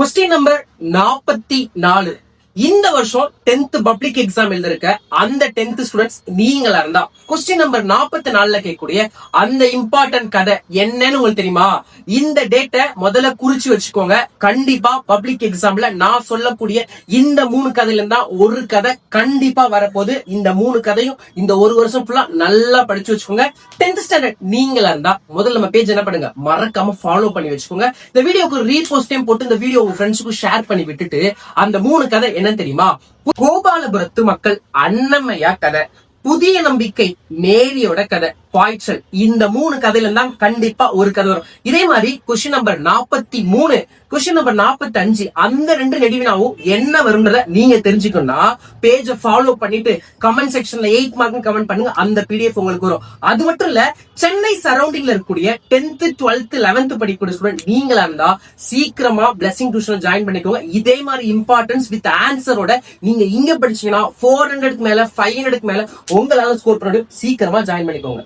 Question number 44. இந்த வருஷம் 10th public exam எழுதிருக்க அந்த 10th ஸ்டூடெண்ட்ஸ் நீங்களா இருந்தா கொஸ்டின் நம்பர் 44ல கேட்கக்கூடிய அந்த இம்பார்ட்டன்ட் கதை என்னன்னு உங்களுக்கு தெரியுமா? இந்த டேட்டை முதல்ல குறிச்சு வச்சுக்கோங்க. கண்டிப்பா பப்ளிக் எக்ஸாம்ல நான் சொல்லக்கூடிய இந்த 3 கதையில இருந்தா ஒரு கதை கண்டிப்பா வரப்போகுது. இந்த 3 கதையும் இந்த ஒரு வருஷம் ஃபுல்லா நல்லா படிச்சு வச்சுக்கோங்க. 10th ஸ்டாண்டர்ட் நீங்களா இருந்தா முதல்ல நம்ம பேஜ் என்ன பண்ணுங்க, மறக்காம ஃபாலோ பண்ணி வச்சுக்கோங்க. இந்த வீடியோக்கு ரீபோஸ்ட் டைம் போட்டு இந்த வீடியோ உங்க ஃப்ரெண்ட்ஸுக்கு ஷேர் பண்ணி விட்டுட்டு அந்த 3 கதை என்ன தெரியுமா? கோபாலபுரத்து மக்கள் அன்னமையா கதை, புதிய நம்பிக்கை மேரியோட கதை, பாய்ச்சல். இந்த 3 கதையில தான் கண்டிப்பா ஒரு கதை வரும். இதே மாதிரி கொஸ்டின் நம்பர் 43, கொஸ்டின் நம்பர் 45 அந்த 2 நெடுவினாவும் என்ன வரும்ன்றத நீங்க தெரிஞ்சுக்கணும்னா பேஜை ஃபாலோ பண்ணிட்டு கமெண்ட் செக்ஷன்ல 8 மார்க் கமெண்ட் பண்ணுங்க. அந்த பிடிஎஃப் உங்களுக்கு வரும். அது மட்டும் இல்ல, சென்னை சரௌண்டிங்ல இருக்கக்கூடிய 10th 12th 11th படிக்கக்கூடிய ஸ்டூடெண்ட் நீங்களா இருந்தா சீக்கிரமா பிளஸிங் டியூஷன் ஜாயின் பண்ணிக்கோங்க. இதே மாதிரி இம்பார்ட்டன்ஸ் வித் ஆன்சரோட நீங்க இங்க படிச்சீங்கன்னா 400க்கு மேல 500க்கு மேல உங்களால ஸ்கோர் பண்ணி சீக்கிரமா ஜாயின் பண்ணிக்கோங்க.